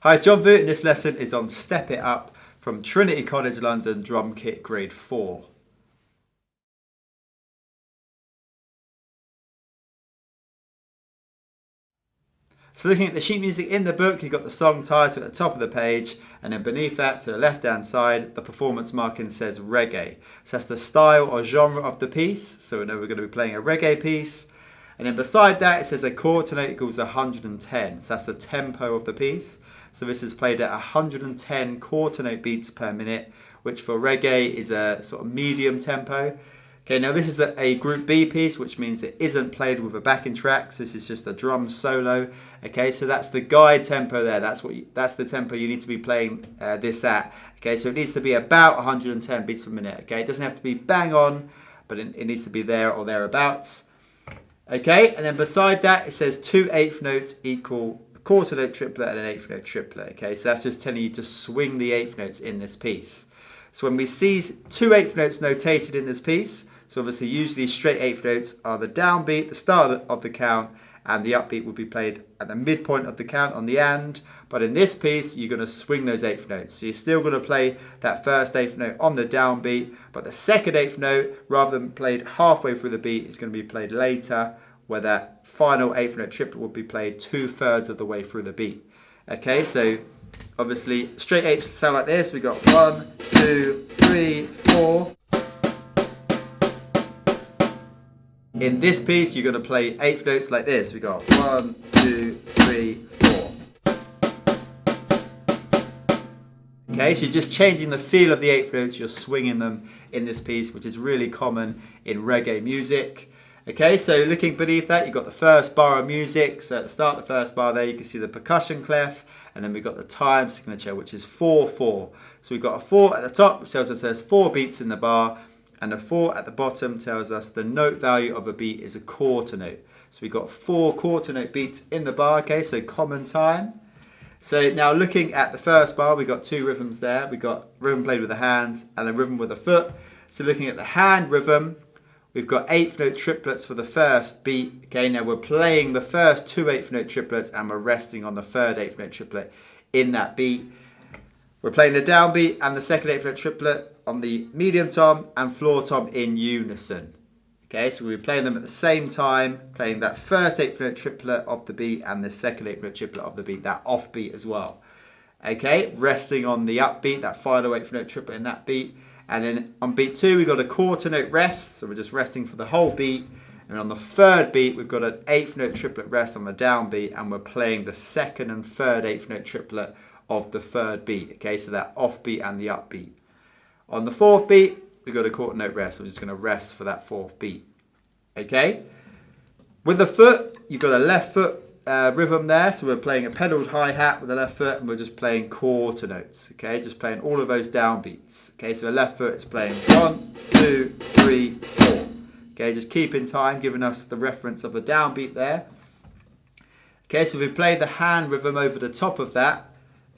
Hi, it's John Vu, and this lesson is on Step It Up from Trinity College London Drum Kit Grade 4. So looking at the sheet music in the book, you've got the song title at the top of the page, and then beneath that to the left hand side, the performance marking says reggae. So that's the style or genre of the piece. So we know we're going to be playing a reggae piece. And then beside that it says a quarter note equals 110. So that's the tempo of the piece. So this is played at 110 quarter note beats per minute, which for reggae is a sort of medium tempo. Okay, now this is a group B piece, which means it isn't played with a backing track. So this is just a drum solo. Okay, so that's the guide tempo there. That's the tempo you need to be playing this at. Okay, so it needs to be about 110 beats per minute. Okay, it doesn't have to be bang on, but it needs to be there or thereabouts. Okay, and then beside that it says 2 1/8 notes equal a quarter note triplet and an 1/8 note triplet. Okay, so that's just telling you to swing the 1/8 notes in this piece. So when we see 2 1/8 notes notated in this piece, so obviously usually straight 1/8 notes are the downbeat, the start of the count, and the upbeat will be played at the midpoint of the count on the and. But in this piece, you're going to swing those 1/8 notes. So you're still going to play that first 1/8 note on the downbeat, but the second 1/8 note, rather than played halfway through the beat, is going to be played later, where that final 1/8 note triplet will be played 2/3 of the way through the beat. Okay, so obviously straight 1/8 sound like this. We got 1, 2, 3, 4. In this piece, you're going to play 1/8 notes like this. We got 1, 2, 3, 4. Okay, so you're just changing the feel of the 1/8 notes. You're swinging them in this piece, which is really common in reggae music. Okay, so looking beneath that, you've got the first bar of music. So at the start of the first bar there, you can see the percussion clef, and then we've got the time signature, which is 4/4. So we've got a 4 at the top, which tells us there's 4 beats in the bar, and the 4 at the bottom tells us the note value of a beat is a quarter note. So we've got 4 quarter note beats in the bar, okay, so common time. So now looking at the first bar, we've got 2 rhythms there. We've got rhythm played with the hands and a rhythm with the foot. So looking at the hand rhythm, we've got 1/8 note triplets for the first beat. Okay, now we're playing the first 2 1/8 note triplets and we're resting on the third 1/8 note triplet in that beat. We're playing the downbeat and the second 1/8 note triplet on the medium tom and floor tom in unison. Okay, so we're playing them at the same time, playing that first 1/8 note triplet of the beat and the second 1/8 note triplet of the beat, that off beat as well. Okay, resting on the upbeat, that final 1/8 note triplet in that beat. And then on beat 2, we've got a quarter note rest, so we're just resting for the whole beat. And on the third beat, we've got an 1/8 note triplet rest on the downbeat, and we're playing the second and third 1/8 note triplet of the third beat. Okay, so that offbeat and the upbeat. On the fourth beat, we've got a quarter note rest, so we're just going to rest for that fourth beat. Okay, with the foot, you've got a left foot rhythm there, so we're playing a pedaled hi-hat with the left foot, and we're just playing quarter notes. Okay, just playing all of those downbeats. Okay, so the left foot is playing 1, 2, 3, 4. Okay, just keeping time, giving us the reference of the downbeat there. Okay, so we've played the hand rhythm over the top of that.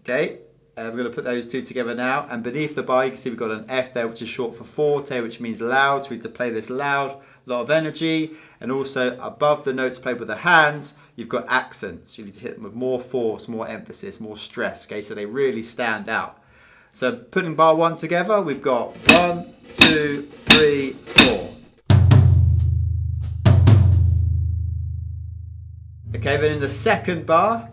Okay, we're going to put those two together now, and beneath the bar you can see we've got an F there, which is short for forte, which means loud, so we need to play this loud, a lot of energy. And also above the notes played with the hands, you've got accents. You need to hit them with more force, more emphasis, more stress, okay, so they really stand out. So putting bar 1 together, we've got 1, 2, 3, 4. Okay, then in the second bar,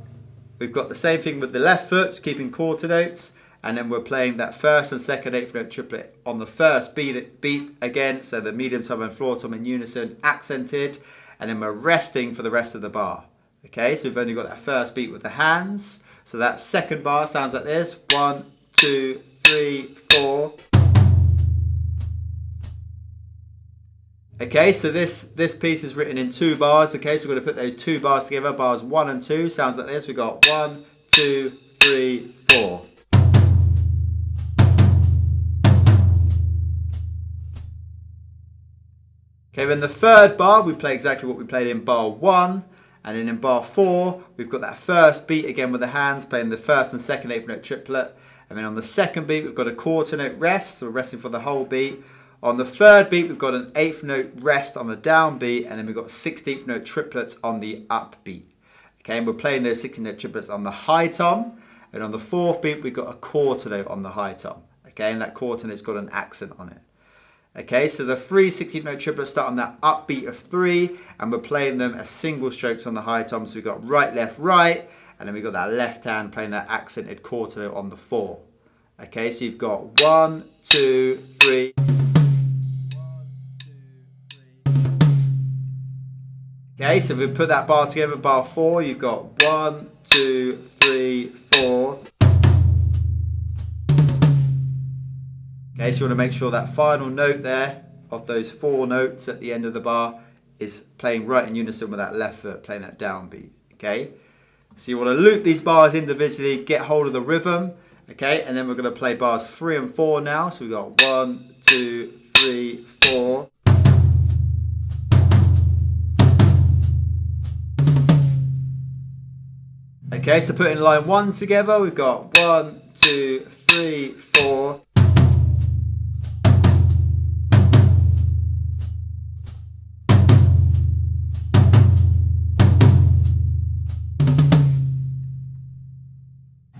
we've got the same thing with the left foot, just keeping quarter notes, and then we're playing that first and second 1/8 note triplet on the first beat again, so the medium tom and floor tom in unison, accented, and then we're resting for the rest of the bar. Okay, so we've only got that first beat with the hands, so that second bar sounds like this: 1, 2, 3, 4. Okay, so this piece is written in 2 bars. Okay, so we're going to put those 2 bars together. Bars 1 and 2 sounds like this. We've got 1, 2, 3, 4. Okay, then the third bar, we play exactly what we played in bar 1. And then in bar 4, we've got that first beat again with the hands, playing the first and second 1/8 note triplet. And then on the second beat, we've got a quarter note rest, so we're resting for the whole beat. On the third beat, we've got an 1/8 note rest on the downbeat, and then we've got 16th note triplets on the upbeat. Okay, and we're playing those 16th note triplets on the high tom, And on the fourth beat, we've got a quarter note on the high tom. Okay, and that quarter note's got an accent on it. Okay, so the 3 16th note triplets start on that upbeat of 3, and we're playing them as single strokes on the high tom. So we've got right, left, right, and then we've got that left hand playing that accented quarter note on the 4. Okay, so you've got 1, 2, 3. Okay, so if we put that bar together, bar 4, you've got 1, 2, 3, 4. Okay, so you want to make sure that final note there of those 4 notes at the end of the bar is playing right in unison with that left foot, playing that downbeat. Okay, so you want to loop these bars individually, get hold of the rhythm. Okay, and then we're going to play bars 3 and 4 now. So we've got 1, 2, 3, 4. Okay, so putting line 1 together, we've got 1, 2, 3, 4.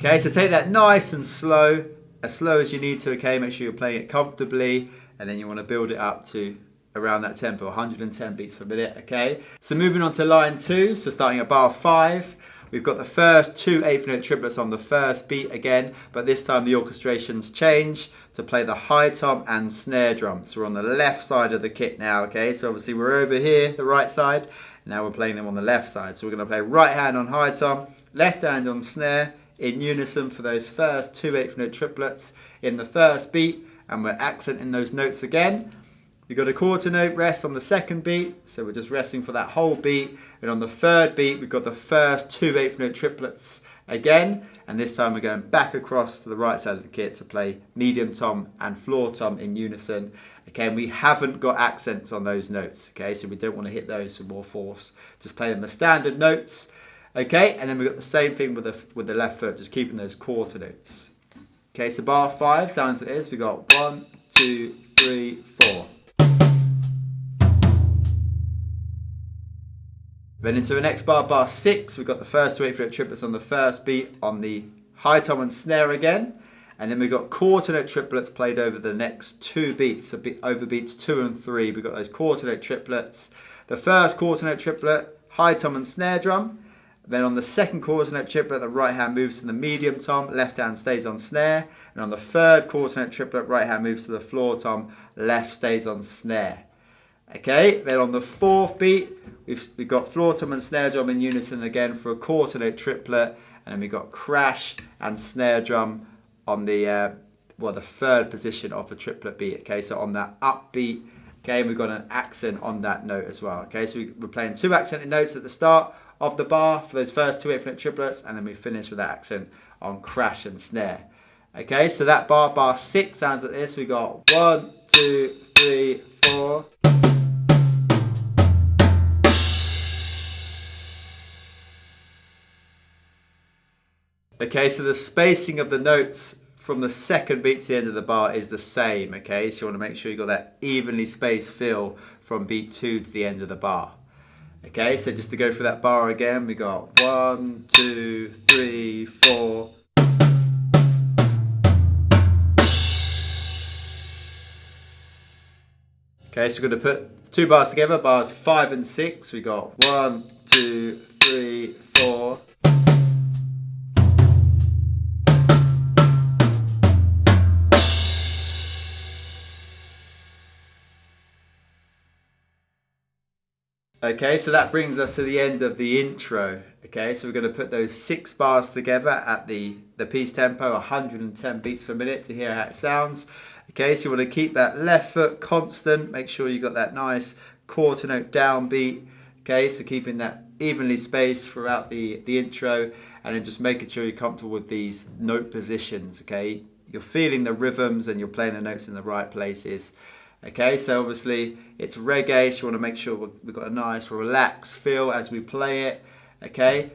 Okay, so take that nice and slow, as slow as you need to, okay, make sure you're playing it comfortably, and then you want to build it up to around that tempo, 110 beats per minute, okay? So moving on to line 2, so starting at bar 5, we've got the first 2 8th note triplets on the first beat again, but this time the orchestration's changed to play the high tom and snare drum. So we're on the left side of the kit now, okay? So obviously we're over here, the right side, now we're playing them on the left side. So we're going to play right hand on high tom, left hand on snare, in unison for those first 2 8th note triplets in the first beat, and we're accenting those notes again. We've got a quarter note rest on the second beat, so we're just resting for that whole beat. And on the third beat, we've got the first 2 8th note triplets again, and this time we're going back across to the right side of the kit to play medium tom and floor tom in unison. Okay, and we haven't got accents on those notes, okay, so we don't want to hit those with more force. Just play them as standard notes. Okay, and then we've got the same thing with the left foot, just keeping those quarter notes. Okay, so bar 5 sounds like this. We've got 1, 2, 3, 4. Then into the next bar, bar 6, we've got the first 2 8th note triplets on the first beat on the high tom and snare again. And then we've got quarter note triplets played over the next 2 beats, so over beats 2 and 3. We've got those quarter note triplets. The first quarter note triplet, high tom and snare drum. Then on the second quarter note triplet, the right hand moves to the medium tom, left hand stays on snare. And on the third quarter note triplet, right hand moves to the floor tom, left stays on snare. Okay, then on the fourth beat, we've got floor tom and snare drum in unison again for a quarter note triplet. And then we've got crash and snare drum on the third position of the triplet beat. Okay, so on that upbeat, okay, we've got an accent on that note as well. Okay, so we're playing 2 accented notes at the start of the bar for those first 2 8th note triplets, and then we finish with that accent on crash and snare. Okay, so that bar 6 sounds like this. We got 1, 2, 3, 4. Okay, so the spacing of the notes from the second beat to the end of the bar is the same. Okay, so you want to make sure you got that evenly spaced feel from beat 2 to the end of the bar. Okay, so just to go through that bar again, we got 1, 2, 3, 4. Okay, so we're going to put 2 bars together, bars 5 and 6. We got 1, 2, 3, 4. Okay, so that brings us to the end of the intro. Okay, so we're going to put those 6 bars together at the piece tempo, 110 beats per minute to hear how it sounds. Okay, so you want to keep that left foot constant. Make sure you got that nice quarter note downbeat. Okay, so keeping that evenly spaced throughout the intro, and then just making sure you're comfortable with these note positions. Okay, you're feeling the rhythms and you're playing the notes in the right places. Okay, so obviously it's reggae, so you want to make sure we've got a nice relaxed feel as we play it. Okay,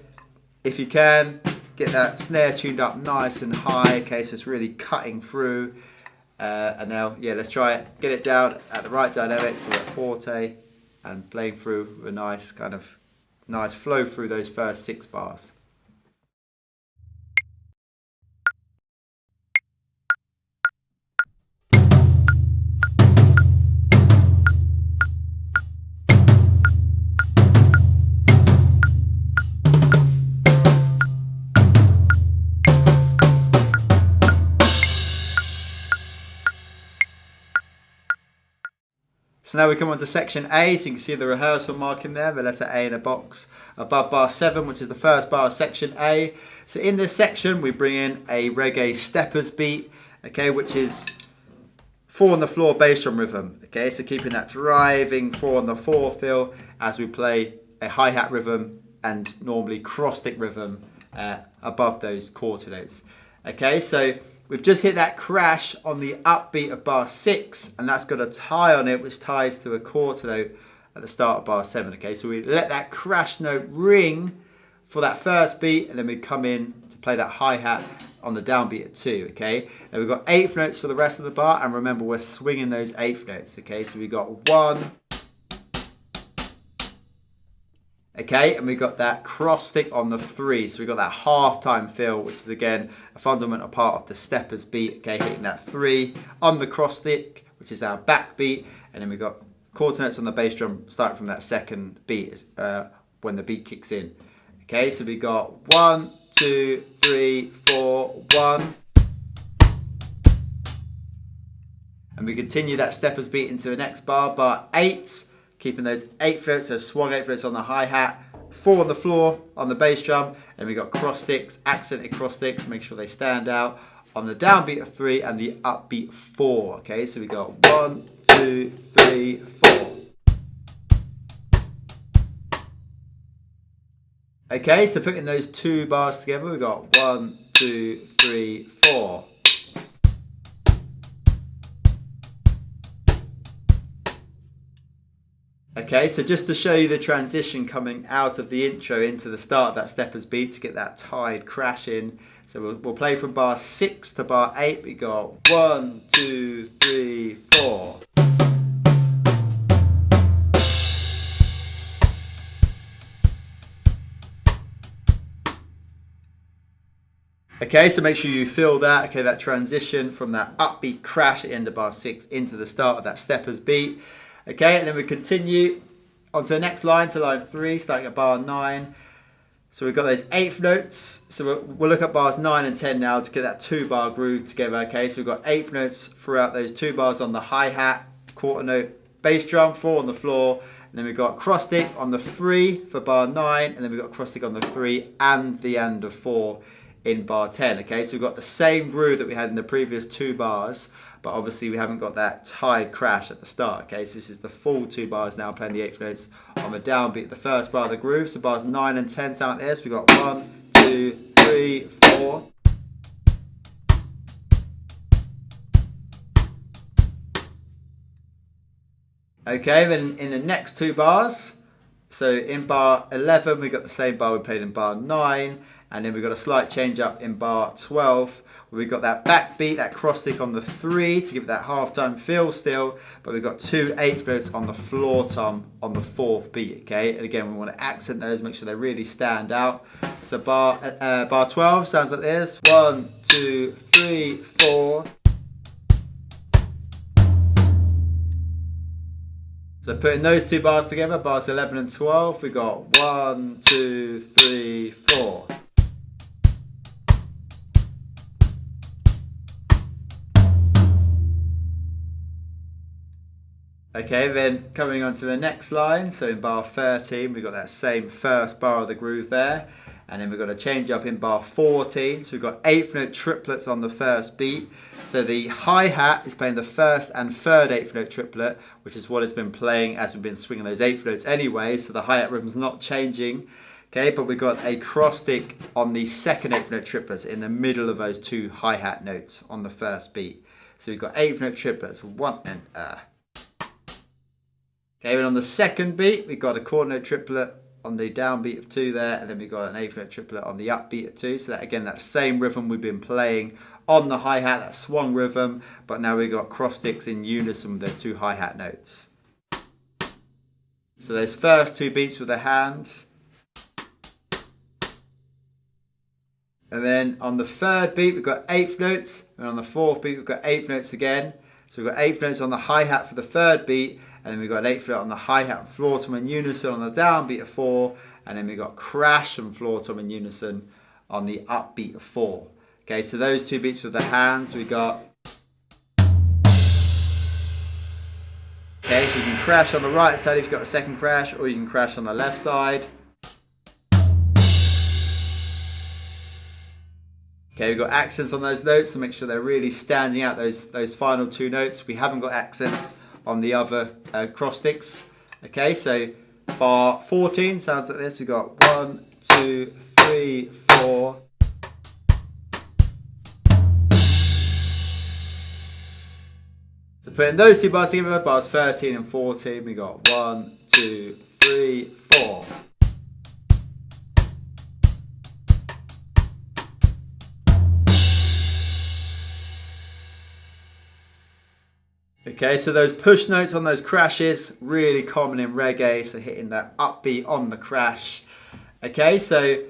if you can, get that snare tuned up nice and high, okay, so it's really cutting through. And now, yeah, let's try it. Get it down at the right dynamics, so we're at forte, and playing through a nice flow through those first 6 bars. So now we come on to section A, so you can see the rehearsal marking there, the letter A in a box above bar 7, which is the first bar of section A. So in this section, we bring in a reggae steppers beat, okay, which is 4 on the floor bass drum rhythm, okay, so keeping that driving 4 on the 4 feel as we play a hi-hat rhythm and normally cross-stick rhythm above those quarter notes. Okay, so we've just hit that crash on the upbeat of bar 6, and that's got a tie on it which ties to a quarter note at the start of bar 7. Okay, so we let that crash note ring for that first beat, and then we come in to play that hi-hat on the downbeat at 2. Okay, and we've got 8th notes for the rest of the bar, and remember we're swinging those 8th notes. Okay, so we got 1. Okay, and we got that cross stick on the 3, so we got that half-time feel, which is again a fundamental part of the steppers beat. Okay, hitting that 3 on the cross stick, which is our back beat, and then we got quarter notes on the bass drum starting from that second beat when the beat kicks in. Okay, so we got 1, 2, 3, 4, 1. And we continue that steppers beat into the next bar, bar 8, keeping those 8th notes, so swung 8th notes on the hi-hat, 4 on the floor on the bass drum, and we got cross sticks, accented cross sticks, make sure they stand out on the downbeat of 3 and the upbeat 4. Okay, so we got 1, 2, 3, 4. Okay, so putting those 2 bars together, we got 1, 2, 3, 4. Okay, so just to show you the transition coming out of the intro into the start of that steppers beat to get that tied crash in. So we'll play from bar 6 to bar 8. We got 1, 2, 3, 4. Okay, so make sure you feel that, okay, that transition from that upbeat crash at the end of bar 6 into the start of that steppers beat. Okay, and then we continue onto the next line, to line 3, starting at bar 9. So we've got those 8th notes. So we'll look at bars 9 and 10 now to get that 2-bar groove together. Okay, so we've got 8th notes throughout those 2 bars on the hi-hat, quarter note, bass drum, 4 on the floor. And then we've got cross stick on the 3 for bar 9. And then we've got cross stick on the 3 and the end of 4 in bar 10. Okay, so we've got the same groove that we had in the previous 2 bars. But obviously we haven't got that tied crash at the start. Okay, so this is the full 2 bars now playing the 8th notes on the downbeat, the first bar of the groove. So bars 9 and 10 sound like this. We've got 1, 2, 3, 4. Okay, then in the next 2 bars, so in bar 11 we've got the same bar we played in bar 9, and then we've got a slight change up in bar 12. We've got that backbeat, that cross stick on the 3 to give it that half-time feel still, but we've got 2 8th notes on the floor tom on the 4th beat, okay? And again, we want to accent those, make sure they really stand out. So bar 12 sounds like this. 1, 2, 3, 4. So putting those 2 bars together, bars 11 and 12, we've got 1, 2, 3, 4. Okay, then coming on to the next line, so in bar 13 we've got that same first bar of the groove there, and then we've got a change up in bar 14, so we've got 8th note triplets on the first beat. So the hi-hat is playing the first and third 8th note triplet, which is what it's been playing as we've been swinging those 8th notes anyway, so the hi-hat rhythm's not changing. Okay, but we've got a cross stick on the second 8th note triplets in the middle of those 2 hi-hat notes on the first beat. So we've got 8th note triplets, 1 and Okay, and on the second beat, we've got a quarter note triplet on the downbeat of 2 there, and then we've got an 8th note triplet on the upbeat of 2. So that again, that same rhythm we've been playing on the hi-hat, that swung rhythm, but now we've got cross sticks in unison with those 2 hi-hat notes. So those first 2 beats with the hands. And then on the third beat, we've got 8th notes, and on the 4th beat, we've got 8th notes again. So we've got 8th notes on the hi-hat for the third beat, and then we've got an 8th note on the hi-hat and floor tom in unison on the downbeat of 4, and then we've got crash and floor tom in unison on the upbeat of 4. Okay, so those 2 beats with the hands, we got. Okay, so you can crash on the right side if you've got a second crash, or you can crash on the left side. Okay, we've got accents on those notes, so make sure they're really standing out, those final two notes. We haven't got accents on the other cross sticks. Okay, so bar 14 sounds like this. We've got 1, 2, 3, 4. So putting those two bars together, bars 13 and 14, we got 1, 2, 3, 4. Okay, so those push notes on those crashes, really common in reggae, so hitting that upbeat on the crash. Okay, so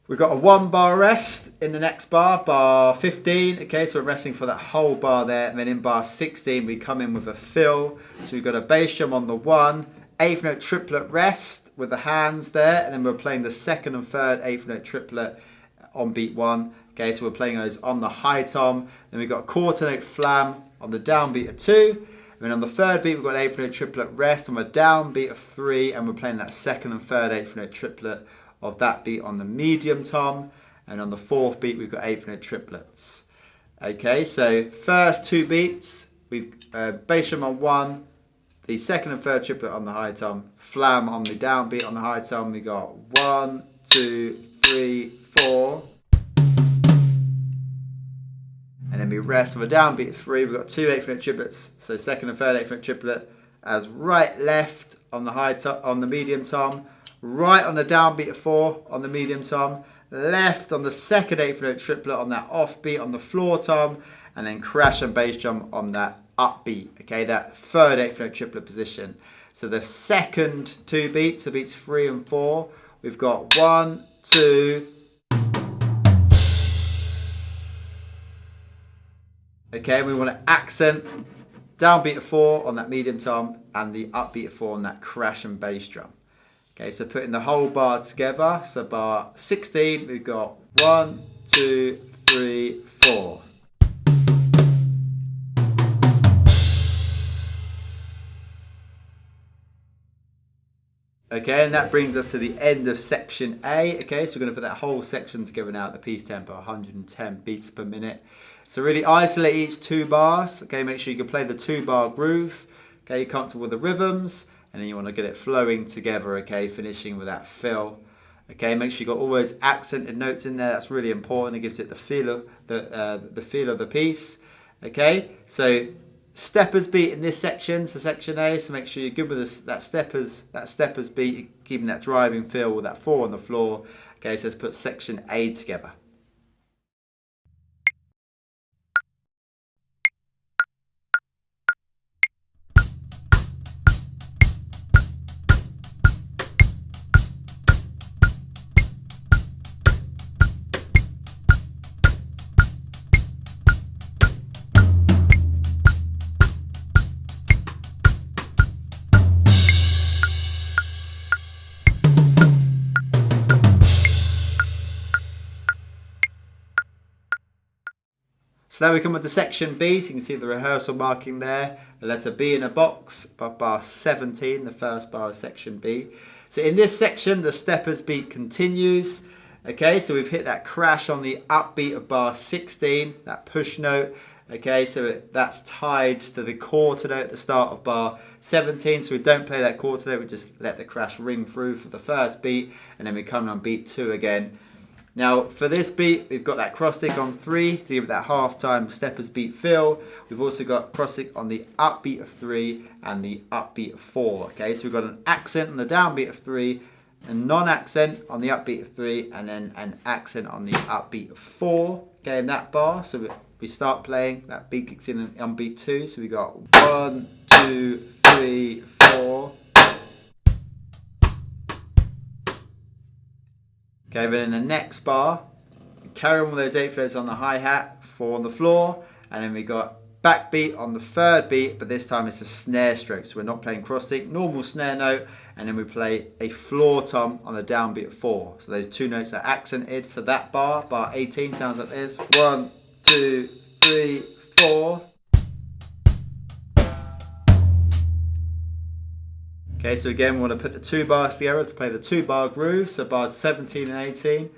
we've got a 1 bar rest in the next bar, bar 15. Okay, so we're resting for that whole bar there, and then in bar 16 we come in with a fill. So we've got a bass drum on the 1, 8th note triplet rest with the hands there, and then we're playing the 2nd and 3rd 8th note triplet on beat 1. Okay, so we're playing those on the high tom. Then we've got a quarter note flam on the downbeat of 2, and then on the 3rd beat we've got an 8th note triplet rest on the downbeat of 3, and we're playing that 2nd and 3rd 8th note triplet of that beat on the medium tom, and on the 4th beat we've got 8th note triplets. Okay, so first 2 beats, we've bass drum on 1, the 2nd and 3rd triplet on the high tom, flam on the downbeat on the high tom, we got 1, 2, 3, 4. And then we rest with a downbeat of 3. We've got 2 8th note triplets, so 2nd and 3rd 8th note triplet as right left on the high tom, on the medium tom, right on the downbeat of 4 on the medium tom, left on the 2nd 8th note triplet on that offbeat on the floor tom, and then crash and bass drum on that upbeat. Okay, that 3rd 8th note triplet position. So the second 2 beats, so beats 3 and 4, we've got 1, 2. Okay, we want to accent downbeat of 4 on that medium tom and the upbeat of 4 on that crash and bass drum. Okay, so putting the whole bar together, so bar 16, we've got 1, 2, 3, 4. Okay, and that brings us to the end of section A. Okay, so we're going to put that whole section together now at the piece tempo, 110 beats per minute. So really isolate each 2 bars. Okay, make sure you can play the 2 bar groove. Okay, you're comfortable with the rhythms, and then you want to get it flowing together. Okay, finishing with that fill. Okay, make sure you got all those accented notes in there. That's really important. It gives it the feel of the feel of the piece. Okay, so steppers beat in this section, so section A. So make sure you're good with this, that steppers beat, keeping that driving feel with that 4 on the floor. Okay, so let's put section A together. So now we come on to section B, so you can see the rehearsal marking there, the letter B in a box, above bar 17, the first bar of section B. So in this section, the steppers beat continues. Okay, so we've hit that crash on the upbeat of bar 16, that push note. Okay, so that's tied to the quarter note at the start of bar 17, so we don't play that quarter note, we just let the crash ring through for the first beat, and then we come on beat 2 again. Now for this beat, we've got that cross stick on 3 to give it that half-time steppers beat fill. We've also got cross stick on the upbeat of 3 and the upbeat of 4. Okay, so we've got an accent on the downbeat of 3, a non-accent on the upbeat of 3, and then an accent on the upbeat of 4. Okay, in that bar, so we start playing, that beat kicks in on beat 2, so we got 1, 2, 3, 4. Okay, then in the next bar, carry on with those 8 floats on the hi-hat, 4 on the floor, and then we got backbeat on the 3rd beat, but this time it's a snare stroke, so we're not playing cross stick, normal snare note, and then we play a floor tom on the downbeat of 4. So those 2 notes are accented, so that bar, bar 18, sounds like this. 1, 2, 3, 4. Okay, so again, we want to put the two bars together to play the 2-bar groove. So bars 17 and 18.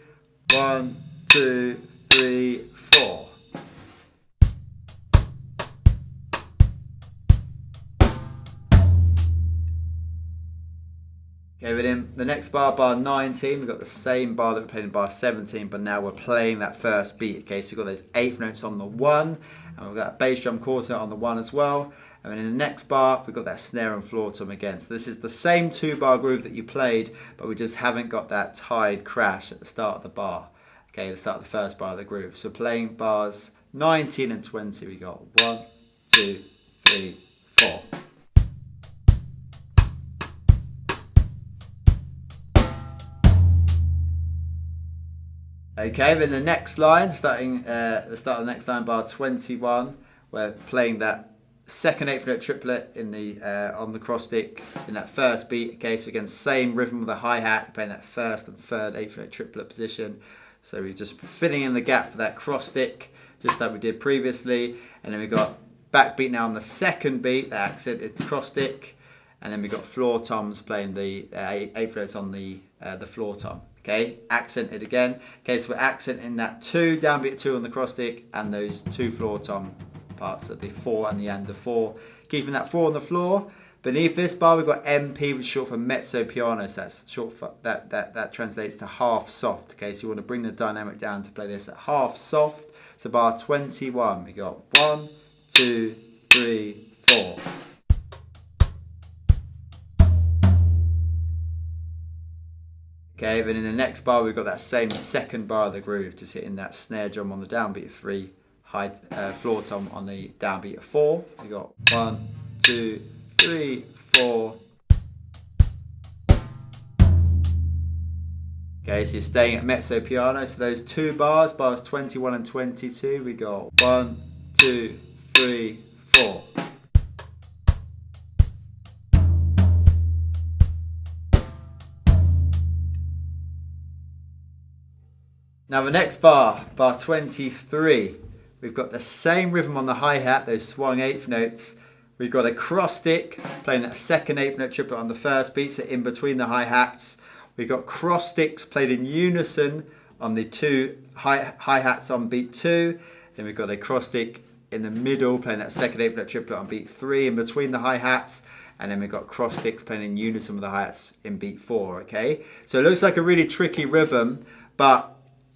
1, 2, 3, 4. Okay, within the next bar, bar 19, we've got the same bar that we played in bar 17, but now we're playing that first beat. Okay, so we've got those 8th notes on the 1, and we've got a bass drum quarter on the 1 as well. And then in the next bar, we've got that snare and floor tom again. So this is the same 2-bar groove that you played, but we just haven't got that tied crash at the start of the bar. Okay, the start of the first bar of the groove. So playing bars 19 and 20, we got 1, 2, 3, 4. Okay, then the next line, starting the start of the next line, bar 21, we're playing that second 8th note triplet in the on the cross stick in that first beat. Okay, so again, same rhythm with the hi-hat, playing that first and third 8th note triplet position. So we're just filling in the gap for that cross stick, just like we did previously. And then we've got backbeat now on the second beat, the accented cross stick. And then we've got floor toms playing the 8th notes on the floor tom. Okay, accented again. Okay, so we're accenting that 2, downbeat 2 on the cross stick, and those 2 floor tom parts at the 4 and the end of 4. Keeping that 4 on the floor. Beneath this bar, we've got MP, which is short for mezzo piano. So that's short for that translates to half soft. Okay, so you want to bring the dynamic down to play this at half soft. So bar 21, we got 1, 2, 3, 4. Okay, then in the next bar, we've got that same second bar of the groove, just hitting that snare drum on the downbeat of 3, high floor tom on the downbeat of 4. We got 1, 2, 3, 4. Okay, so you're staying at mezzo piano. So those 2 bars, bars 21 and 22, we got 1, 2, 3, 4. Now the next bar, bar 23, we've got the same rhythm on the hi-hat, those swung 8th notes. We've got a cross stick playing that second 8th note triplet on the first beat, so in between the hi-hats. We've got cross sticks played in unison on the 2 hi-hats on beat 2. Then we've got a cross stick in the middle playing that second 8th note triplet on beat 3 in between the hi-hats. And then we've got cross sticks playing in unison with the hi-hats in beat 4, okay? So it looks like a really tricky rhythm, but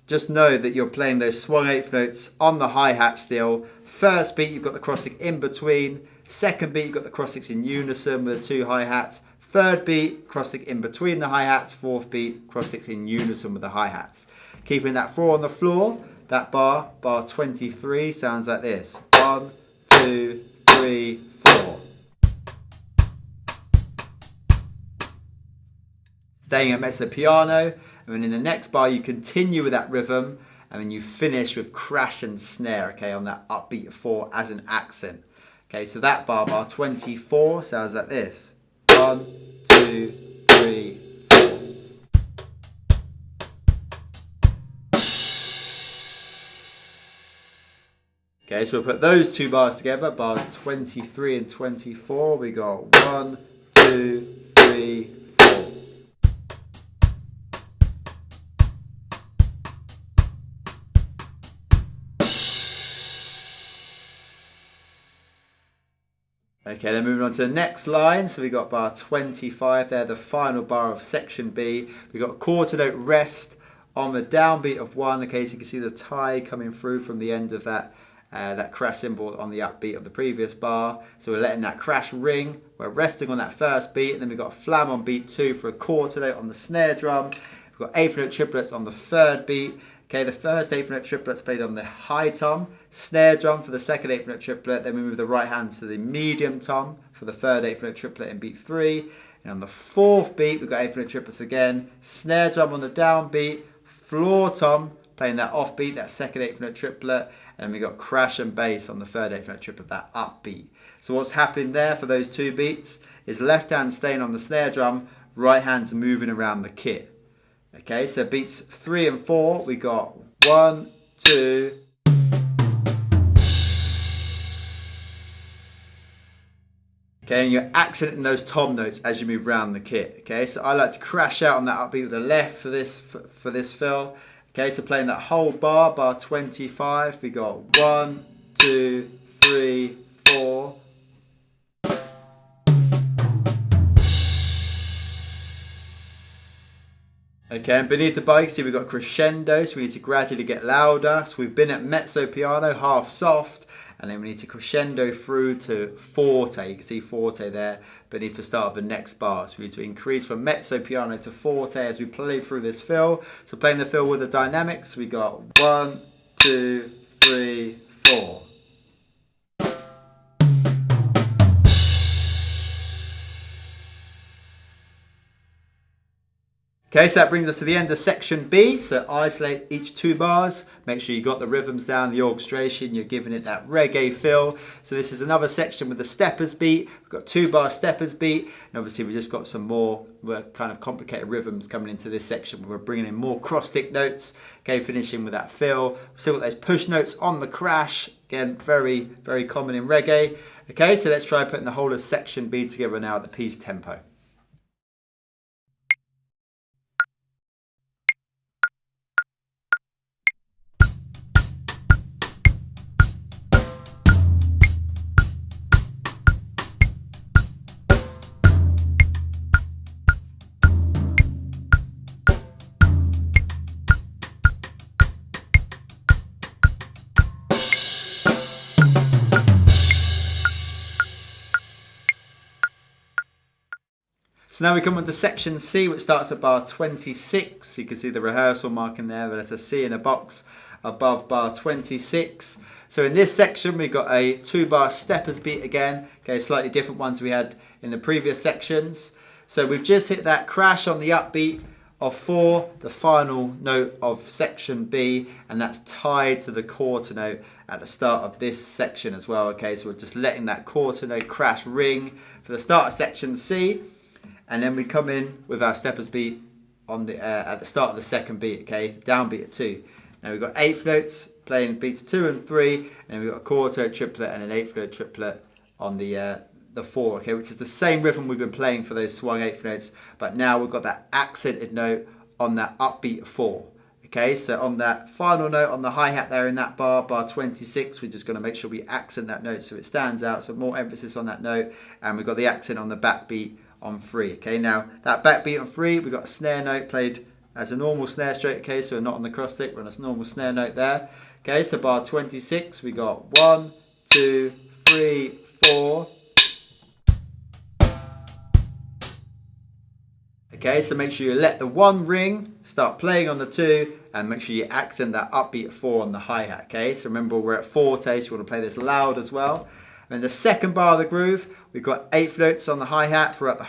just know that you're playing those swung 8th notes on the hi-hat still. First beat, you've got the cross stick in between. Second beat, you've got the cross sticks in unison with the 2 hi-hats. Third beat, cross stick in between the hi-hats. Fourth beat, cross sticks in unison with the hi-hats. Keeping that 4 on the floor, that bar, bar 23, sounds like this. 1, 2, 3, 4. Staying at mezzo piano. And then in the next bar, you continue with that rhythm, and then you finish with crash and snare, okay, on that upbeat of 4 as an accent. Okay, so that bar, bar 24, sounds like this. 1, 2, 3, 4. Okay, so we'll put those 2 bars together, bars 23 and 24. We got 1, 2, 3, 4. Okay, then moving on to the next line. So we got bar 25 there, the final bar of section B. We got a quarter note rest on the downbeat of 1. Okay, so you can see the tie coming through from the end of that crash cymbal on the upbeat of the previous bar. So we're letting that crash ring. We're resting on that first beat, and then we've got a flam on beat 2 for a quarter note on the snare drum. We've got 8th note triplets on the third beat. Okay, the first 8th note triplets played on the high tom, snare drum for the second 8th note triplet, then we move the right hand to the medium tom for the third 8th note triplet in beat 3, and on the fourth beat we've got 8th note triplets again, snare drum on the downbeat, floor tom playing that off beat, that second 8th note triplet, and then we got crash and bass on the third 8th note triplet, that upbeat. So what's happening there for those 2 beats is left hand staying on the snare drum, right hand's moving around the kit. Okay, so beats 3 and 4, we got 1, 2. Okay, and you're accenting those tom notes as you move around the kit. Okay, so I like to crash out on that upbeat with the left for this fill. Okay, so playing that whole bar, bar 25, we got 1, 2, 3, 4. Okay, and beneath the bar, you can see we've got crescendo, so we need to gradually get louder. So we've been at mezzo piano, half soft, and then we need to crescendo through to forte. You can see forte there beneath the start of the next bar. So we need to increase from mezzo piano to forte as we play through this fill. So playing the fill with the dynamics, we got 1, 2, 3, 4. Okay, so that brings us to the end of section B. So isolate each 2 bars. Make sure you got the rhythms down, the orchestration. You're giving it that reggae feel. So this is another section with the steppers beat. We've got 2-bar steppers beat. And obviously we just got some more kind of complicated rhythms coming into this section. We're bringing in more cross-stick notes. Okay, finishing with that fill. Still got those push notes on the crash. Again, very, very common in reggae. Okay, so let's try putting the whole of section B together now at the piece tempo. So now we come on to section C, which starts at bar 26. You can see the rehearsal marking there, the letter C in a box above bar 26. So in this section, we've got a 2-bar steppers beat again. Okay, slightly different ones we had in the previous sections. So we've just hit that crash on the upbeat of 4, the final note of section B, and that's tied to the quarter note at the start of this section as well. Okay, so we're just letting that quarter note crash ring for the start of section C. And then we come in with our steppers beat on the at the start of the second beat, okay, downbeat at 2. Now we've got 8th notes playing beats 2 and 3, and then we've got a quarter note triplet and an 8th note triplet on the 4, okay, which is the same rhythm we've been playing for those swung 8th notes, but now we've got that accented note on that upbeat 4. Okay, so on that final note on the hi-hat there in that bar, bar 26, we're just going to make sure we accent that note so it stands out, so more emphasis on that note, and we've got the accent on the backbeat on 3. Okay, now that backbeat on 3, we've got a snare note played as a normal snare stroke. Okay, so we're not on the cross stick, we're on a normal snare note there. Okay, so bar 26, we got 1, 2, 3, 4. Okay, so make sure you let the 1 ring, start playing on the 2, and make sure you accent that upbeat 4 on the hi-hat. Okay, so remember we're at forte, so we want to play this loud as well. And the second bar of the groove, we've got 8th notes on the hi-hat throughout the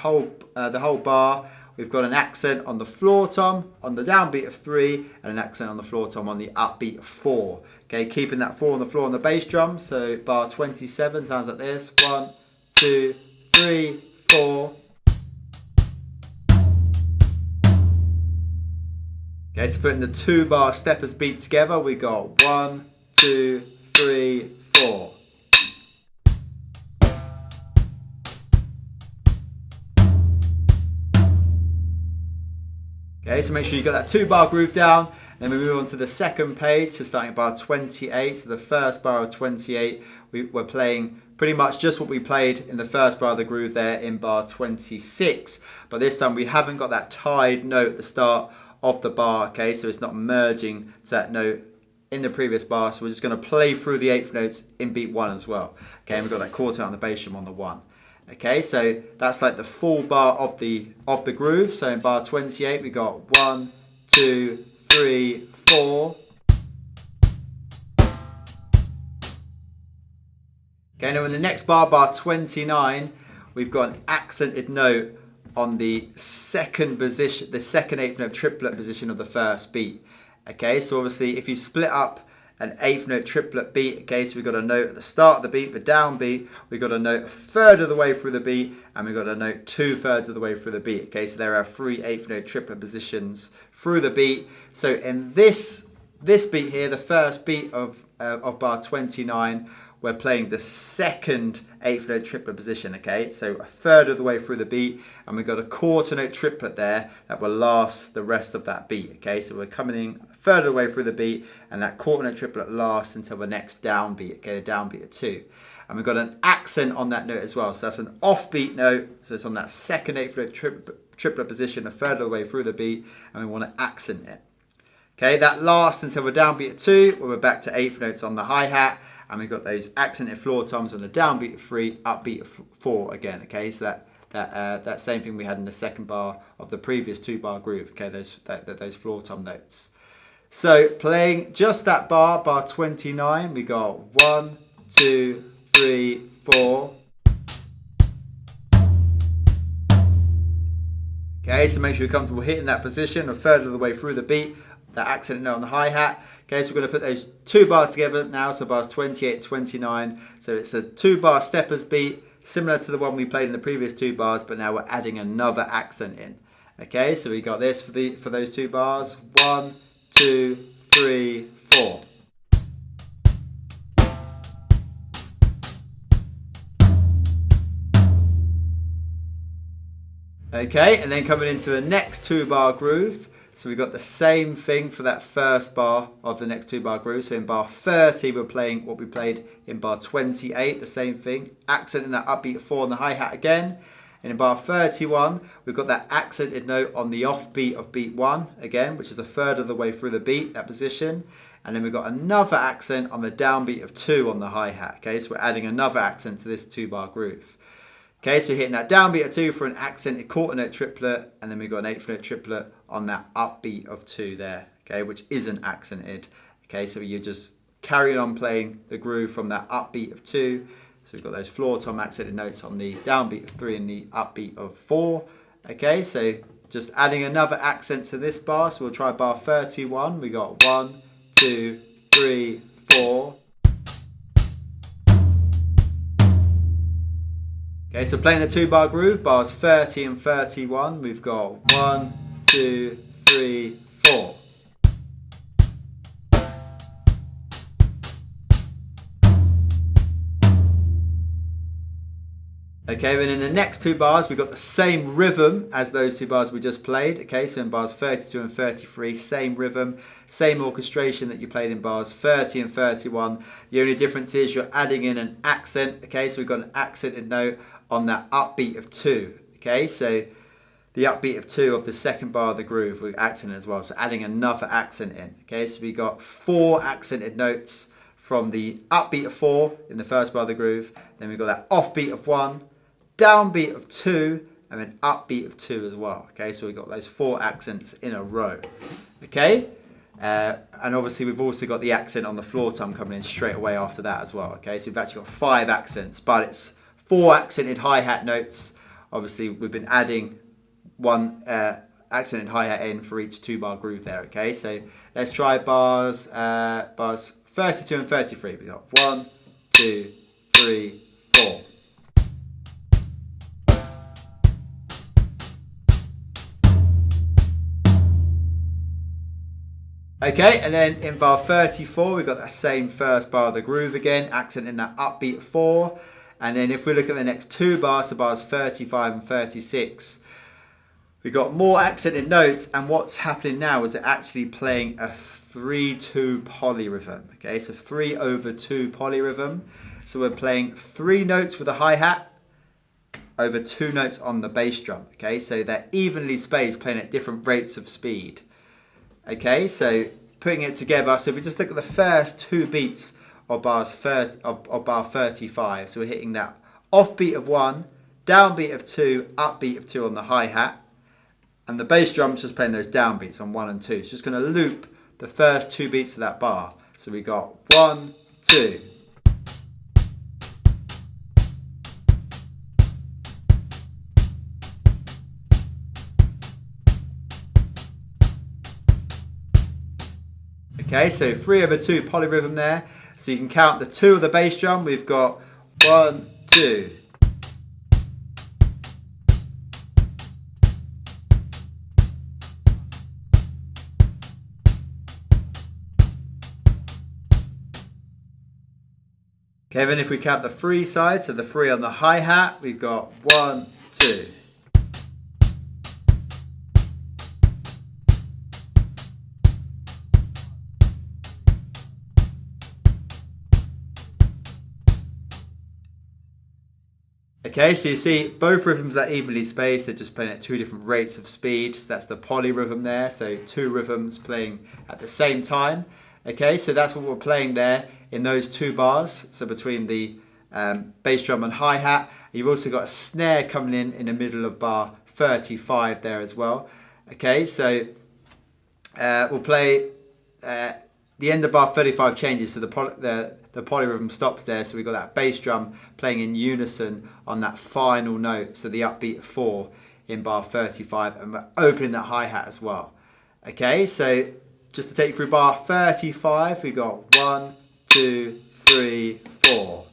whole bar. We've got an accent on the floor tom on the downbeat of 3, and an accent on the floor tom on the upbeat of 4. Okay, keeping that 4 on the floor on the bass drum. So bar 27 sounds like this: 1, 2, 3, 4. Okay, so putting the 2-bar steppers beat together, we got 1, 2, 3, 4. Okay, so make sure you got that 2-bar groove down. Then we move on to the second page, so starting at bar 28. So the first bar of 28, we're playing pretty much just what we played in the first bar of the groove there in bar 26. But this time we haven't got that tied note at the start of the bar, okay, so it's not merging to that note in the previous bar. So we're just going to play through the 8th notes in beat 1 as well. Okay, and we've got that quarter on the bass drum on the 1. Okay, so that's like the full bar of the groove. So in bar 28, we got 1, 2, 3, 4. Okay, now in the next bar, bar 29, we've got an accented note on the second position, the second 8th note triplet position of the first beat. Okay, so obviously if you split up an 8th note triplet beat, okay, so we've got a note at the start of the beat, the downbeat, we've got a note 1/3 of the way through the beat, and we've got a note 2/3 of the way through the beat. Okay, so there are 3 8th note triplet positions through the beat. So in this beat here, the first beat of bar 29, we're playing the second eighth note triplet position, okay? So a third of the way through the beat, and we've got a quarter note triplet there that will last the rest of that beat, okay? So we're coming in a third of the way through the beat, and that quarter note triplet lasts until the next downbeat, okay? The downbeat of 2. And we've got an accent on that note as well. So that's an offbeat note, so it's on that second eighth note triplet position, a third of the way through the beat, and we want to accent it. Okay, that lasts until we're downbeat at 2, where we're back to eighth notes on the hi-hat, and we've got those accented floor toms on the downbeat of 3, upbeat of 4 again. Okay, so that same thing we had in the second bar of the previous 2-bar groove. Okay, those floor tom notes. So playing just that bar, bar 29, we got 1, 2, 3, 4. Okay, so make sure you're comfortable hitting that position a third of the way through the beat. That accent note on the hi-hat. Okay, so we're going to put those 2 bars together now, so bars 28, 29. So it's a 2-bar steppers beat, similar to the one we played in the previous 2 bars, but now we're adding another accent in. Okay, so we got this for those 2 bars. 1, 2, 3, 4. Okay, and then coming into the next 2-bar groove. So we've got the same thing for that first bar of the next 2-bar groove. So in bar 30, we're playing what we played in bar 28, the same thing. Accenting that upbeat of 4 on the hi-hat again. And in bar 31, we've got that accented note on the offbeat of beat 1 again, which is a third of the way through the beat, that position. And then we've got another accent on the downbeat of 2 on the hi-hat. Okay, so we're adding another accent to this 2-bar groove. Okay, so hitting that downbeat of 2 for an accented quarter note triplet, and then we've got an eighth note triplet on that upbeat of 2 there, okay, which isn't accented. Okay, so you're just carrying on playing the groove from that upbeat of 2. So we've got those floor tom accented notes on the downbeat of 3 and the upbeat of 4. Okay, so just adding another accent to this bar. So we'll try bar 31. We got 1, 2, 3, 4. Okay, so playing the 2-bar groove, bars 30 and 31, we've got 1, 2, 3, 4. Okay, then in the next 2 bars, we've got the same rhythm as those 2 bars we just played. Okay, so in bars 32 and 33, same rhythm, same orchestration that you played in bars 30 and 31. The only difference is you're adding in an accent. Okay, so we've got an accented note on that upbeat of 2. Okay, so the upbeat of 2 of the second bar of the groove, we're accenting as well, so adding another accent in. Okay, so we got 4 accented notes from the upbeat of 4 in the first bar of the groove, then we've got that offbeat of 1, downbeat of 2, and then upbeat of 2 as well. Okay, so we've got those 4 accents in a row. Okay, and obviously we've also got the accent on the floor tom coming in straight away after that as well. Okay, so we've actually got 5 accents, but it's 4 accented hi-hat notes. Obviously we've been adding 1 accented hi-hat in for each 2-bar groove there. Okay, so let's try bars 32 and 33. We got 1, 2, 3, 4. Okay, and then in bar 34, we've got that same first bar of the groove again, accenting that upbeat 4. And then if we look at the next 2 bars, so bars 35 and 36, we've got more accented notes, and what's happening now is they're actually playing a 3-2 polyrhythm. Okay, so 3/2 polyrhythm. So we're playing 3 notes with a hi-hat over 2 notes on the bass drum. Okay, so they're evenly spaced, playing at different rates of speed. Okay, so putting it together, so if we just look at the first 2 beats of bar 35, so we're hitting that offbeat of 1, downbeat of 2, upbeat of 2 on the hi-hat, and the bass drum's just playing those downbeats on 1 and 2. It's just going to loop the first 2 beats of that bar. So we got 1, 2. Okay, so 3/2 polyrhythm there. So you can count the 2 of the bass drum. We've got 1, 2. Okay, then if we count the free side, so the free on the hi-hat, we've got 1, 2. Okay, so you see both rhythms are evenly spaced, they're just playing at two different rates of speed. So that's the polyrhythm there, so two rhythms playing at the same time. Okay, so that's what we're playing there in those two bars, so between the bass drum and hi-hat. You've also got a snare coming in the middle of bar 35 there as well. Okay, so we'll play the end of bar 35 changes, so the polyrhythm stops there, so we've got that bass drum playing in unison on that final note, so the upbeat 4 in bar 35, and we're opening that hi-hat as well. Okay, so just to take you through bar 35, we've got 1, 2, 3, 4.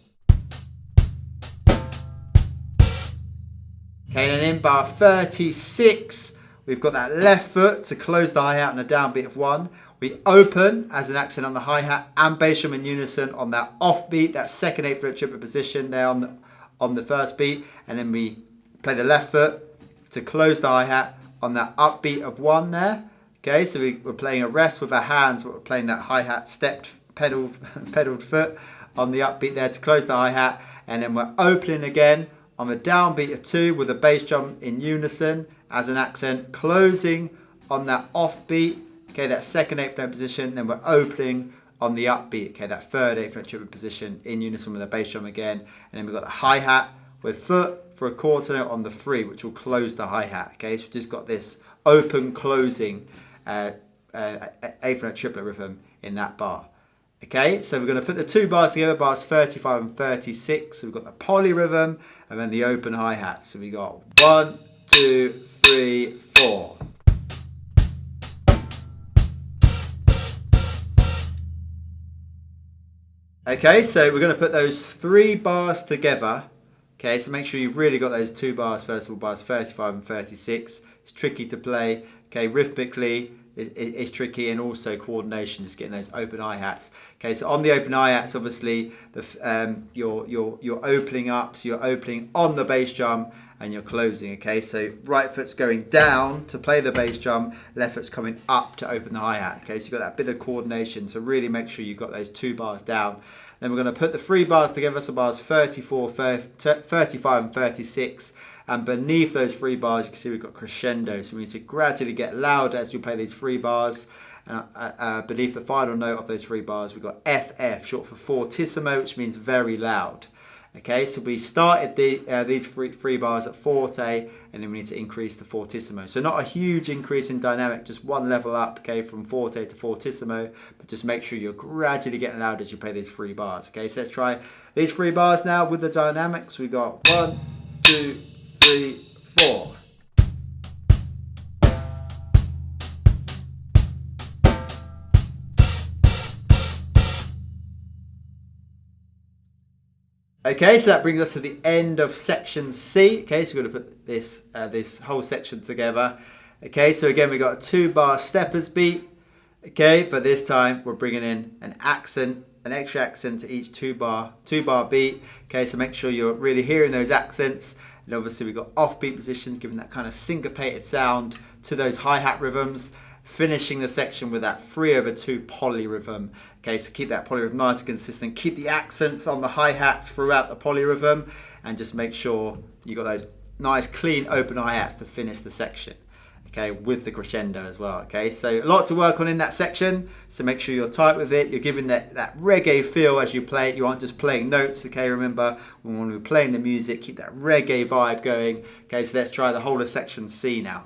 Okay, and then in bar 36, we've got that left foot to close the hi-hat on a downbeat of 1. We open as an accent on the hi-hat and bass drum in unison on that offbeat, that second 8th fret triplet position there on the first beat, and then we play the left foot to close the hi-hat on that upbeat of 1 there. Okay, so we're playing a rest with our hands, but we're playing that hi-hat stepped pedaled foot on the upbeat there to close the hi-hat, and then we're opening again on the downbeat of 2 with a bass drum in unison as an accent, closing on that offbeat. Okay, that second 8th note position, then we're opening on the upbeat. Okay, that third 8th note triplet position in unison with the bass drum again, and then we've got the hi-hat with foot for a quarter note on the 3, which will close the hi-hat. Okay, so we've just got this open closing 8th note triplet rhythm in that bar. Okay, so we're going to put the two bars together, bars 35 and 36. So we've got the polyrhythm and then the open hi-hat. So we got 1, 2, 3, 4. Okay, so we're going to put those 3 bars together. Okay, so make sure you've really got those 2 bars, first of all, bars 35 and 36. It's tricky to play. Okay, rhythmically, it's tricky, and also coordination, just getting those open hi-hats. Okay, so on the open hi-hats, obviously, you're opening up, so you're opening on the bass drum and you're closing. Okay, so right foot's going down to play the bass drum, left foot's coming up to open the hi-hat. Okay, so you've got that bit of coordination, so really make sure you've got those 2 bars down. Then we're going to put the 3 bars together, so bars 34, 35 and 36. And beneath those 3 bars, you can see we've got crescendo. So we need to gradually get louder as we play these 3 bars. And beneath the final note of those 3 bars, we've got FF, short for fortissimo, which means very loud. Okay, so we started these three bars at forte, and then we need to increase to fortissimo. So not a huge increase in dynamic, just 1 level up, okay, from forte to fortissimo, but just make sure you're gradually getting loud as you play these 3 bars. Okay, so let's try these 3 bars now with the dynamics. We got 1, 2, 3, 4. Okay, so that brings us to the end of section C. Okay, so we're going to put this whole section together. Okay, so again we've got a 2-bar steppers beat. Okay, but this time we're bringing in an accent, an extra accent to each 2-bar beat. Okay, so make sure you're really hearing those accents. And obviously we've got offbeat positions, giving that kind of syncopated sound to those hi-hat rhythms. Finishing the section with that 3/2 polyrhythm. Okay, so keep that polyrhythm nice and consistent. Keep the accents on the hi-hats throughout the polyrhythm, and just make sure you got those nice clean open hi-hats to finish the section. Okay, with the crescendo as well. Okay, so a lot to work on in that section, so make sure you're tight with it. You're giving that reggae feel as you play it. You aren't just playing notes. Okay, remember when we're playing the music, keep that reggae vibe going. Okay, so let's try the whole of section C now.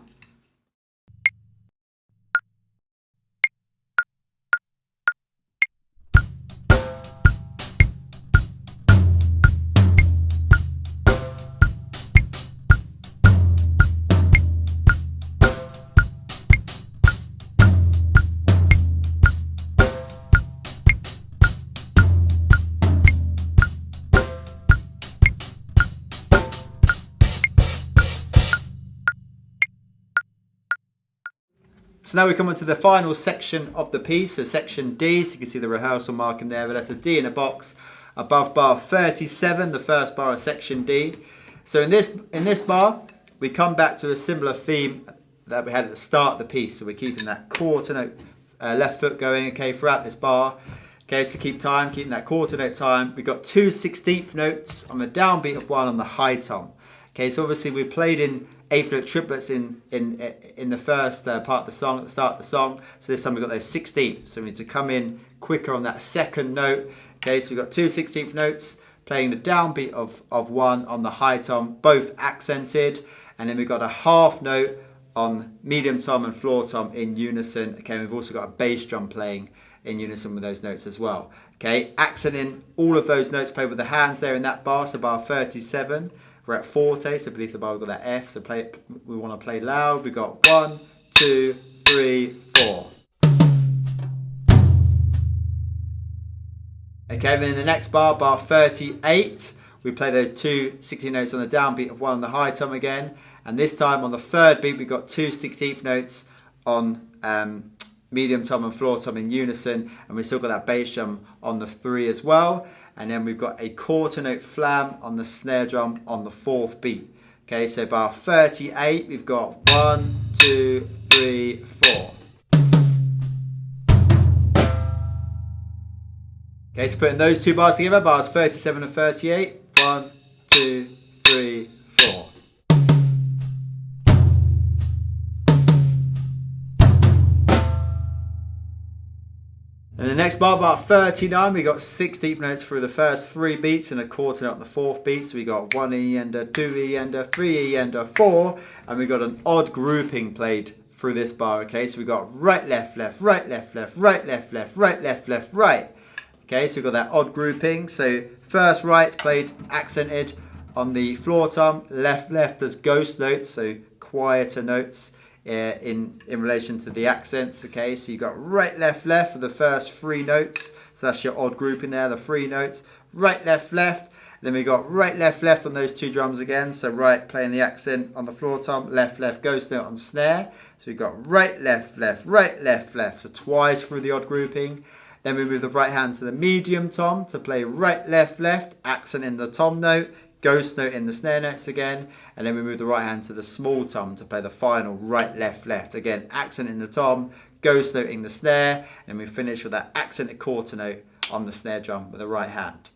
So now we come on to the final section of the piece, so section D. So you can see the rehearsal marking there, the letter D in a box. above bar 37, the first bar of section D. So in this bar, we come back to a similar theme that we had at the start of the piece. So we're keeping that quarter note left foot going, okay, throughout this bar. Okay, so keep time, keeping that quarter note time. We've got 2 16th notes on the downbeat of 1 on the high tom. Okay, so obviously we played in 8th note triplets in the first part of the song, at the start of the song. So this time we've got those 16th. So we need to come in quicker on that second note. Okay, so we've got 2 16th notes, playing the downbeat of 1 on the high tom, both accented. And then we've got a half note on medium tom and floor tom in unison. Okay, and we've also got a bass drum playing in unison with those notes as well. Okay, accenting all of those notes played with the hands there in that bar. So bar 37, we're at forte, so beneath the bar we've got that F. So play it, we want to play loud. We've got 1, 2, 3, 4. Okay, then in the next bar, bar 38, we play those 2 16th notes on the downbeat of 1 on the high tom again. And this time on the third beat, we've got 2 16th notes on medium tom and floor tom in unison. And we've still got that bass drum on the 3 as well. And then we've got a quarter note flam on the snare drum on the 4th beat. Okay, so bar 38, we've got 1, 2, 3, 4. Okay, so putting those two bars together, bars 37 and 38. 1, 2, 3, 4. And the next bar, bar 39, we got 16th notes through the first 3 beats and a quarter note on the 4th beat. So we got 1 E and a 2 E and a 3 E and a 4. And we got an odd grouping played through this bar. Okay, so we got right, left, left, right, left, left, right, left, left, right, left, left, right. Okay, so we've got that odd grouping. So first right played accented on the floor tom, left left as ghost notes, so quieter notes in relation to the accents. Okay, so you've got right left left for the first 3 notes. So that's your odd grouping there, the 3 notes. Right left left. Then we got right left left on those 2 drums again. So right playing the accent on the floor tom, left left ghost note on snare. So we've got right left left, right left left. So twice through the odd grouping. Then we move the right hand to the medium tom to play right, left, left, accent in the tom note, ghost note in the snare notes again. And then we move the right hand to the small tom to play the final right, left, left. Again, accent in the tom, ghost note in the snare. And we finish with that accented quarter note on the snare drum with the right hand.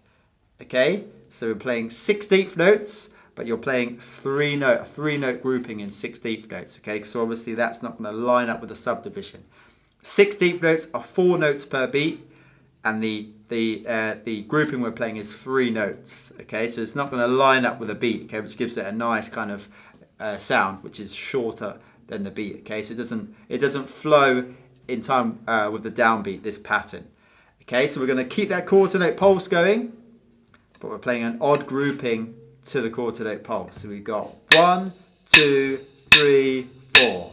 Okay, so we're playing 16th notes, but you're playing a 3-note grouping in 16th notes. Okay, so obviously that's not going to line up with the subdivision. 16th notes are 4 notes per beat, and the grouping we're playing is 3 notes. Okay, so it's not going to line up with a beat. Okay, which gives it a nice kind of sound, which is shorter than the beat. Okay, so it doesn't flow in time with the downbeat. This pattern. Okay, so we're going to keep that quarter note pulse going, but we're playing an odd grouping to the quarter note pulse. So we've got 1, 2, 3, 4.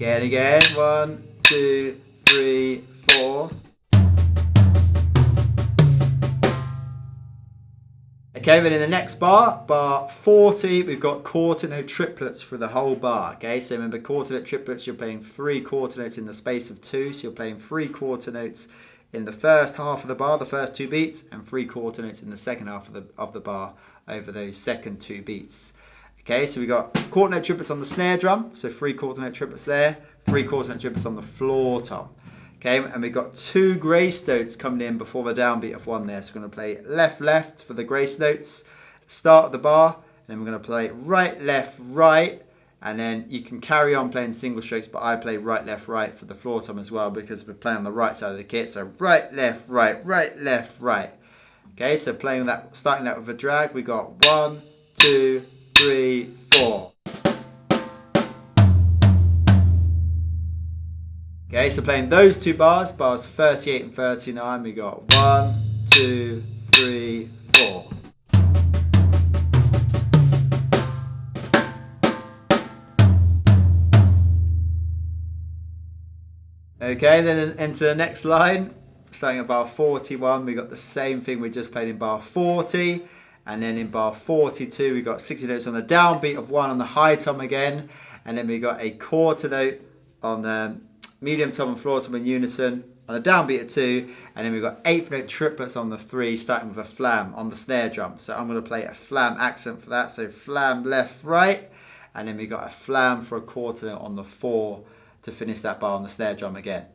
Again, 1, 2, 3, 4. Okay, then in the next bar, bar 40, we've got quarter note triplets for the whole bar. Okay, so remember quarter note triplets, you're playing 3 quarter notes in the space of 2. So you're playing 3 quarter notes in the first half of the bar, the first 2 beats, and 3 quarter notes in the second half of the bar over those second 2 beats. Okay, so we got quarter note triplets on the snare drum, so 3 quarter note triplets there, 3 quarter note triplets on the floor tom. Okay, and we've got 2 grace notes coming in before the downbeat of 1 there. So we're going to play left left for the grace notes, start of the bar, and then we're going to play right left right, and then you can carry on playing single strokes, but I play right left right for the floor tom as well because we're playing on the right side of the kit. So right left right, right left right. Okay, so playing that, starting that with a drag, we got 1, 2, 3, 4. Okay, so playing those 2 bars, bars 38 and 39, we got 1, 2, 3, 4. Okay, then into the next line, starting at bar 41, we got the same thing we just played in bar 40. And then in bar 42, we got 60 notes on the downbeat of 1 on the high tom again. And then we got a quarter note on the medium tom and floor tom in unison on a downbeat of 2, and then we've got eighth note triplets on the 3, starting with a flam on the snare drum. So I'm going to play a flam accent for that. So flam left, right, and then we've got a flam for a quarter note on the 4 to finish that bar on the snare drum again.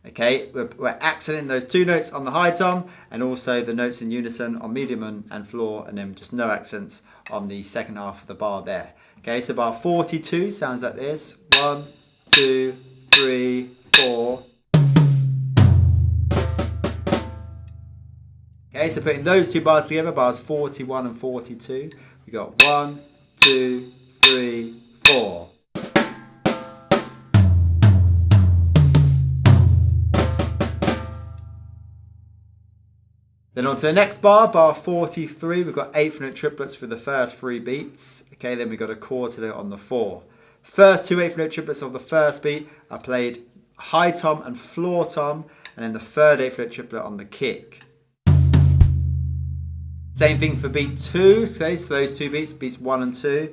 Okay, we're accenting those 2 notes on the high tom and also the notes in unison on medium and floor, and then just no accents on the second half of the bar there. Okay, so bar 42 sounds like this. 1, 2, 3, 4. Okay, so putting those 2 bars together, bars 41 and 42, we got 1, 2, 3, 4. Then on to the next bar, bar 43, we've got eighth note triplets for the first 3 beats. Okay, then we've got a quarter note on the 4. First 2 eighth note triplets of the first beat are played high tom and floor tom, and then the third eighth note triplet on the kick. Same thing for beat 2, okay, so those 2 beats, beats 1 and 2.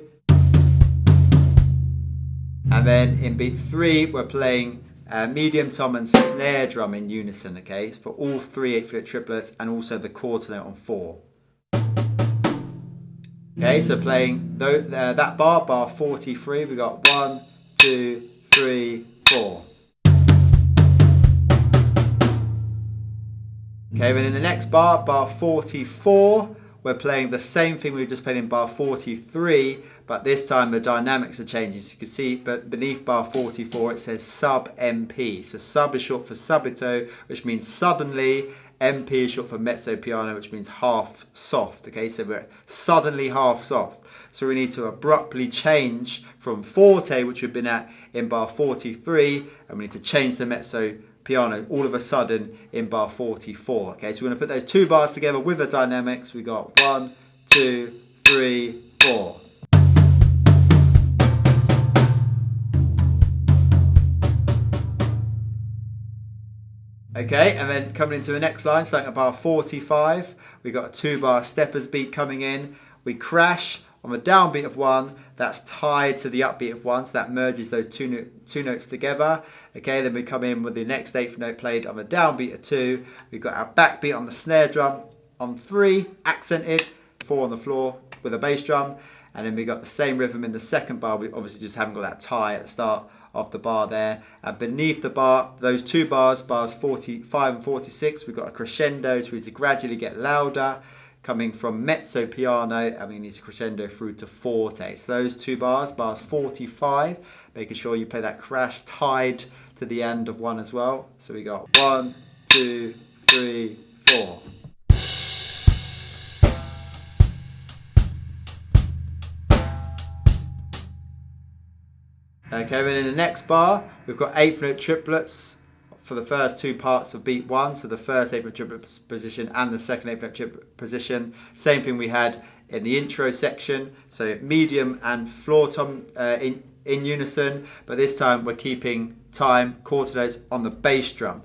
And then in beat 3, we're playing medium tom and snare drum in unison, okay, for all 3 eighth note triplets and also the quarter note on 4. Okay, so playing that bar, bar 43, we got 1, 2, 3, 4. Okay, then in the next bar, bar 44, we're playing the same thing we just played in bar 43, but this time the dynamics are changing. So you can see, but beneath bar 44 it says sub MP. So sub is short for subito, which means suddenly. MP is short for mezzo piano, which means half soft. Okay, so we're suddenly half soft. So we need to abruptly change from forte, which we've been at in bar 43, and we need to change the mezzo piano all of a sudden in bar 44. Okay, so we're going to put those 2 bars together with the dynamics. We got 1, 2, 3, 4. Okay, and then coming into the next line, starting at bar 45, we got a 2 bar steppers beat coming in. We crash on the downbeat of 1, that's tied to the upbeat of 1, so that merges those two notes together. Okay, then we come in with the next eighth note played on the downbeat of 2. We've got our backbeat on the snare drum on 3, accented, 4 on the floor with a bass drum, and then we got the same rhythm in the second bar. We obviously just haven't got that tie at the start of the bar there. And beneath the bar, those 2 bars, bars 45 and 46, we've got a crescendo, so we need to gradually get louder, coming from mezzo piano, and we need to crescendo through to forte. So those 2 bars, bars 45, making sure you play that crash tied to the end of 1 as well. So we got 1, 2, 3, 4. Okay, then in the next bar, we've got eighth note triplets for the first 2 parts of beat 1. So the first eighth note triplet position and the second eighth note triplet position. Same thing we had in the intro section. So medium and floor tom in unison, but this time we're keeping time, quarter notes on the bass drum.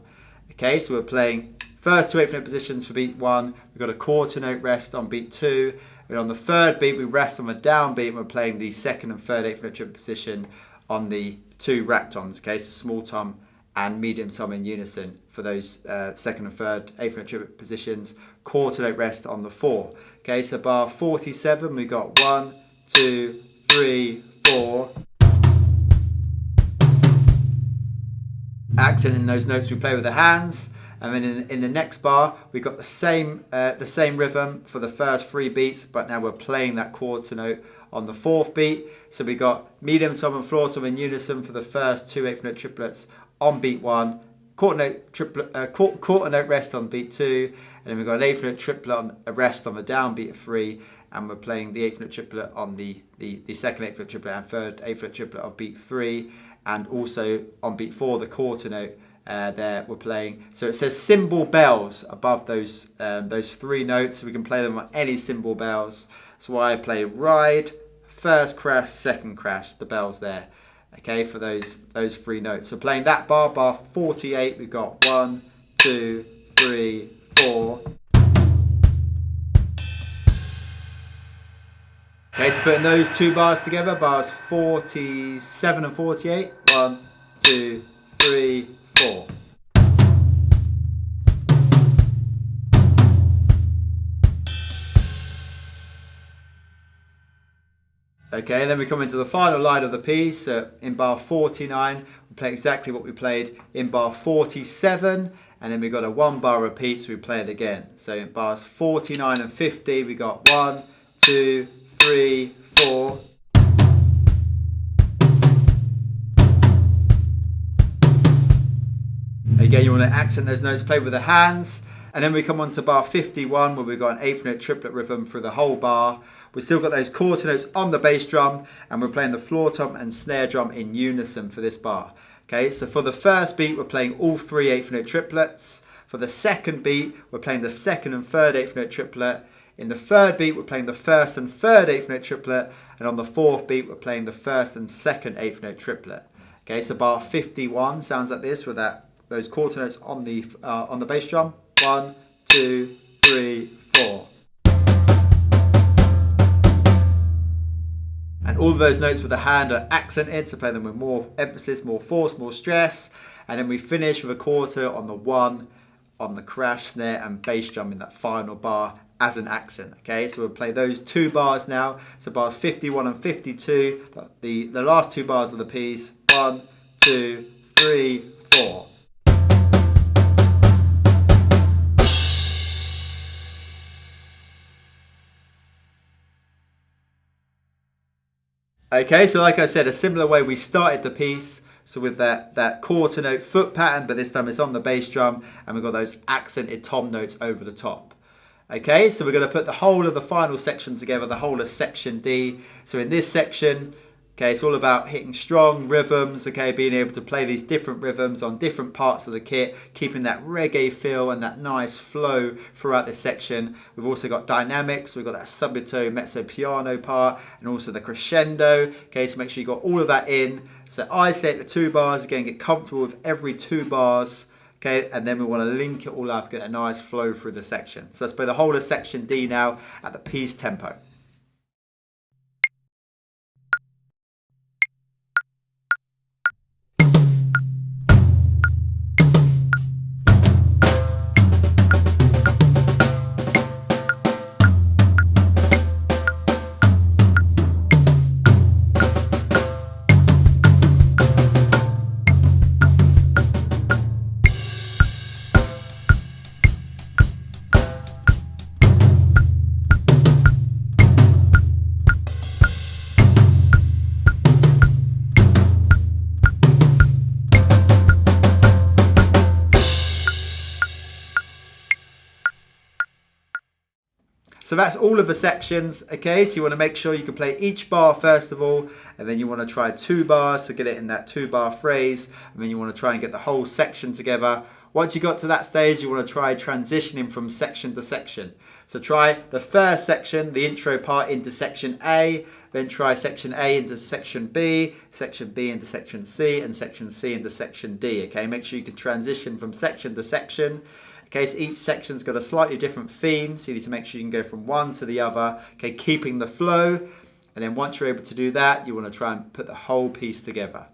Okay, so we're playing first 2 eighth note positions for beat 1. We've got a quarter note rest on beat 2. And on the third beat, we rest on the downbeat, and we're playing the second and third eighth note triplet position on the 2 rack toms, okay, so small tom and medium tom in unison for those second and third eighth note triplet positions, quarter note rest on the 4. Okay, so bar 47, we got 1, 2, 3, 4. Accenting those notes we play with the hands, and then in the next bar we got the same rhythm for the first 3 beats, but now we're playing that quarter note on the 4th beat. So we got medium tom and floor tom in unison for the first 2 eighth note triplets on beat 1, quarter note rest on beat 2, and then we've got an eighth note triplet on a rest on the downbeat of 3, and we're playing the eighth note triplet on the second eighth note triplet and third eighth note triplet of beat 3, and also on beat 4 the quarter note there we're playing. So it says cymbal bells above those 3 notes, so we can play them on any cymbal bells. So I play ride, first crash, second crash, the bells there, okay, for those 3 notes. So playing that bar, bar 48, we've got 1, 2, 3, 4. Okay, so putting those 2 bars together, bars 47 and 48, 1, 2, 3, Okay, and then we come into the final line of the piece. So in bar 49, we play exactly what we played in bar 47, and then we got a 1 bar repeat, so we play it again. So in bars 49 and 50, we got 1, 2, 3, 4. Again, you want to accent those notes, play with the hands. And then we come on to bar 51 where we've got an eighth note triplet rhythm through the whole bar. We've still got those quarter notes on the bass drum, and we're playing the floor tom and snare drum in unison for this bar. Okay, so for the first beat, we're playing all 3 eighth note triplets. For the second beat, we're playing the second and third eighth note triplet. In the third beat, we're playing the first and third eighth note triplet. And on the fourth beat, we're playing the first and second eighth note triplet. Okay, so bar 51 sounds like this with those quarter notes on the bass drum. 1, 2, 3, 4. And all of those notes with the hand are accented, so play them with more emphasis, more force, more stress. And then we finish with a quarter on the 1, on the crash, snare and bass drum in that final bar as an accent. Okay, so we'll play those 2 bars now. So bars 51 and 52, the last 2 bars of the piece. 1, 2, 3, 4. Okay, so like I said, a similar way we started the piece, so with that quarter note foot pattern, but this time it's on the bass drum, and we've got those accented tom notes over the top. Okay, so we're going to put the whole of the final section together, the whole of section D. So in this section, okay, it's all about hitting strong rhythms, okay, being able to play these different rhythms on different parts of the kit, keeping that reggae feel and that nice flow throughout this section. We've also got dynamics, we've got that subito, mezzo piano part, and also the crescendo, okay, so make sure you got all of that in. So isolate the 2 bars, again, get comfortable with every 2 bars, okay, and then we want to link it all up, get a nice flow through the section. So let's play the whole of section D now at the piece tempo. So that's all of the sections, okay? So you want to make sure you can play each bar first of all, and then you want to try 2 bars to get it in that 2 bar phrase, and then you want to try and get the whole section together. Once you got to that stage, you want to try transitioning from section to section. So try the first section, the intro part, into section A, then try section A into section B into section C, and section C into section D, okay? Make sure you can transition from section to section. Okay, so each section's got a slightly different theme, so you need to make sure you can go from one to the other, okay, keeping the flow. And then once you're able to do that, you want to try and put the whole piece together.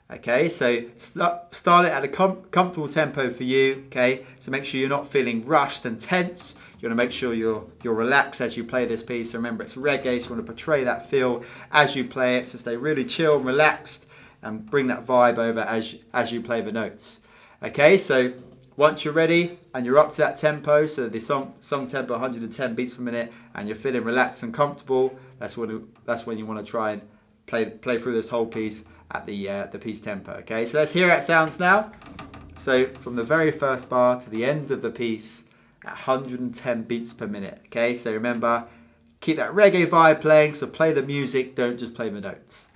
Okay, so start it at a comfortable tempo for you, okay? So make sure you're not feeling rushed and tense. You want to make sure you're relaxed as you play this piece. So remember, it's reggae, so you want to portray that feel as you play it, so stay really chill and relaxed and bring that vibe over as you play the notes. Okay, so once you're ready and you're up to that tempo, so the song tempo 110 beats per minute, and you're feeling relaxed and comfortable, that's when you want to try and play through this whole piece at the piece tempo. Okay, so let's hear how it sounds now. So from the very first bar to the end of the piece at 110 beats per minute. Okay, so remember, keep that reggae vibe playing, so play the music, don't just play the notes.